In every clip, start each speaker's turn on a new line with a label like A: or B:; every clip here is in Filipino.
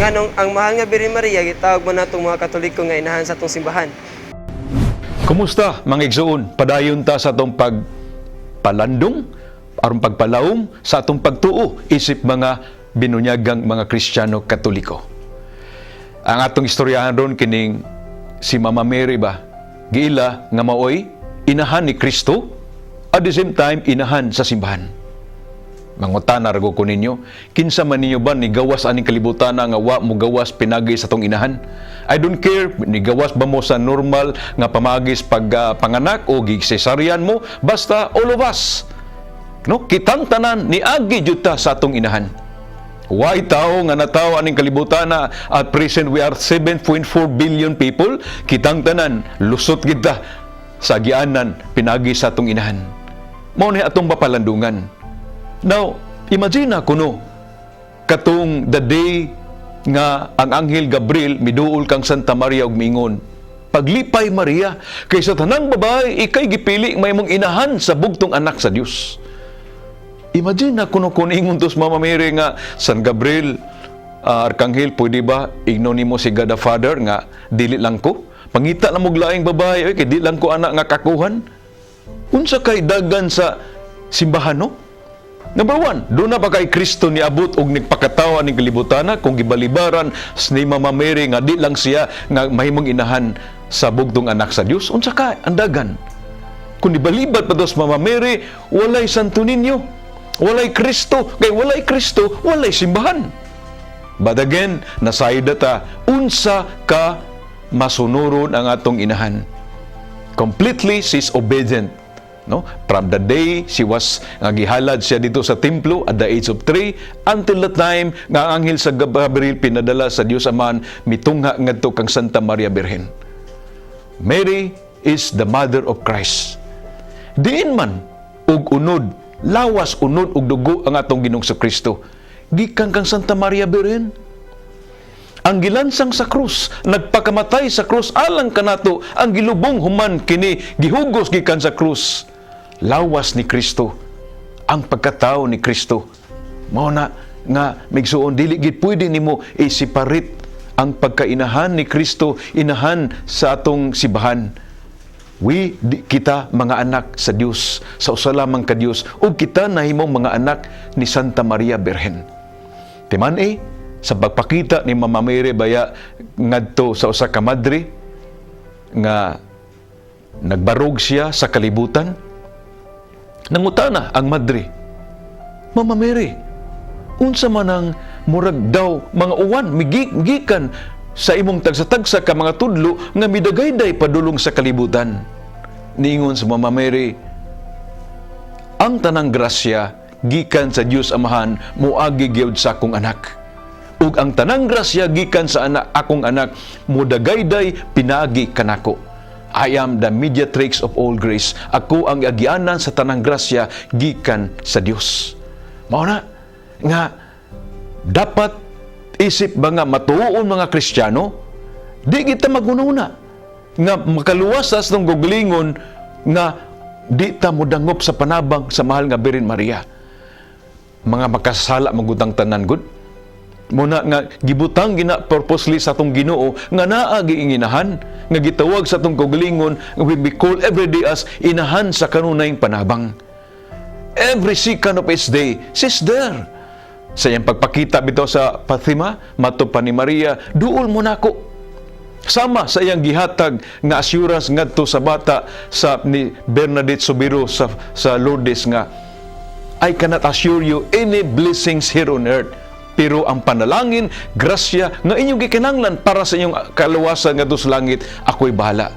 A: nganong ang mahal nga Birhen Maria gitawag man natong mga Katoliko nga inahan sa atong simbahan.
B: Kumusta mga igsoon? Padayon ta sa atong pagpalandong aron pagpalawom sa atong pagtuo isip mga binunyagang mga Kristiyano Katoliko. Ang atong istoryahan ron kining si Mama Mary ba? Giila nga maoy inahan ni Kristo at the same time inahan sa simbahan. Mangutana rago ko ninyo, kinsa man ninyo ba ni gawas aning kalibutan nga wa mo gawas pinagi sa tong inahan? I don't care ni gawas ba mo sa normal nga pamagis pag panganak o gigsesaryan mo, basta all of us. No, kitang tanan ni agi jud ta sa atong inahan. Why tao nga nataw aning kalibutan na at present we are 7.4 billion people, kitang tanan lusot kita sa agianan pinagi sa atong inahan. Mao ni atong papalandungan. Now, imagine na kuno katong the day nga ang Anghel Gabriel miduol kang Santa Maria ug miingon, paglipay Maria, kay sa tanang babae ikay gipili may mong inahan sa bugtong anak sa Dios. Imagine na kuno ingon tos Mama Mary nga San Gabriel, Arkanghel, pwede ba igno nimo si God the Father nga dili lang ko? Pangita na mog laing babae kay di lang ko anak nga kakuhan. Unsa kay dagan sa simbahan no? Number one, doon na ba kay Kristo niabot og nagpakatawa ning kalibutana kung gibalibaran ni Mama Mary nga di lang siya nga mahimong inahan sa bugtong anak sa Dios. Unsa ka andagan? Kung ibalibat pa dos Mama Mary, walay Santo Niño, walay Kristo, kay walay Kristo, walay simbahan. But again, nasayda ta unsa ka masunuron ang atong inahan. Completely she's obedient. No? From the day she was gihalad siya dito sa templo at the age of 3 until the time nga ang anghel sa Gabriel pinadala sa Dios Amahan mitungha ngadto kang Santa Maria Birhen. Mary is the mother of Christ. Diin man ug unod, lawas unod ug dugo ang atong Ginoong Kristo. Gikan kang Santa Maria Birhen. Ang gilansang sa krus, nagpakamatay sa krus alang kanato, ang gilubong human kini gihugos gikan sa krus. Lawas ni Kristo, ang pagkatao ni Kristo. Mao na nga migsuon dili gid pwede nimo i-separate ang pagkainahan ni Kristo inahan sa atong simbahan. Kita mga anak sa Dios, sa usa lamang ka Dios, ug kita nahimong mga anak ni Santa Maria Birhen. Timan sa pagpakita ni Mama Mary baya ngadto sa usa ka madre nga nagbarog siya sa kalibutan. Nangutana ang madre, Mama Mary, unsa man ang murag daw mga uwan migikan sa imong tagsa-tagsa ka mga tudlo nga midagayday padulong sa kalibutan. Niingon sa Mama Mary, ang tanang grasya gikan sa Dios Amahan moagi gyud sa akong anak. Ug ang tanang grasya gikan sa akong anak modagayday pinagi kanako. I am the mediatrix of all grace. Ako ang agianan sa tanang grasya gikan sa Dios. Mao na nga dapat isip ba nga matuon mga Kristiyano, di kita magununa nga makaluwasas ng guglingon nga di ta modangop sa panabang sa mahal nga Birhen Maria. Mga makasala magutang tanan gud. Muna nga gibutang gina purposely sa atong Ginoo nga naa giinginahan nga gitawag sa atong kaugalingon nga we call every day as inahan sa kanunayng panabang. Every second of each day, she's there. Sa iyang pagpakita bitaw sa Fatima, mato pa ni Maria, duol mo nako. Sama sa iyang gihatag nga assurance ngadto sa bata sa ni Bernadette Soberano sa Lourdes nga, I cannot assure you any blessings here on earth. Pero ang panalangin, grasya nga inyong gikinahanglan para sa inyong kaluwasan ngadto sa langit, ako'y bahala.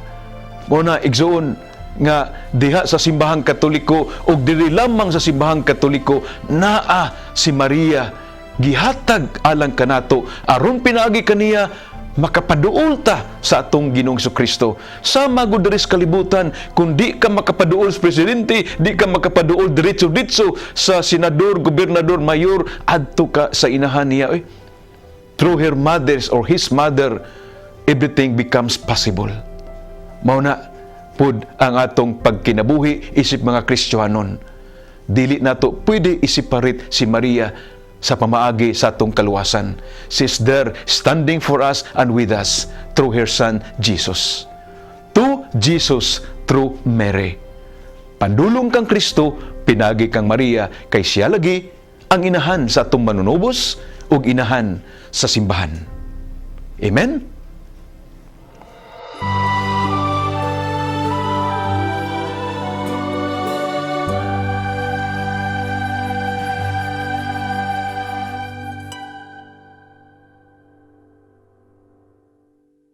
B: Muna igsuon nga diha sa simbahang Katoliko o diri lamang sa simbahang Katoliko naa si Maria gihatag alang kanato aron pinaagi kaniya makapaduol ta sa atong Ginoong Kristo. Sama gud diri sa kalibutan, kung di ka makapaduol sa presidente, di ka makapaduol diretso-diretso sa senador, gobernador, mayor, adto ka sa inahan niya. Through her mother's or his mother, everything becomes possible. Mao na pud ang atong pagkinabuhi isip mga Kristiyanon. Dili nato pwede isiparit si Maria sa pamaagi sa atong kaluwasan. She is there standing for us and with us through her Son, Jesus. To Jesus through Mary. Pandulong kang Kristo, pinagi kang Maria, kay siya lagi ang inahan sa atong manunubos ug inahan sa simbahan. Amen?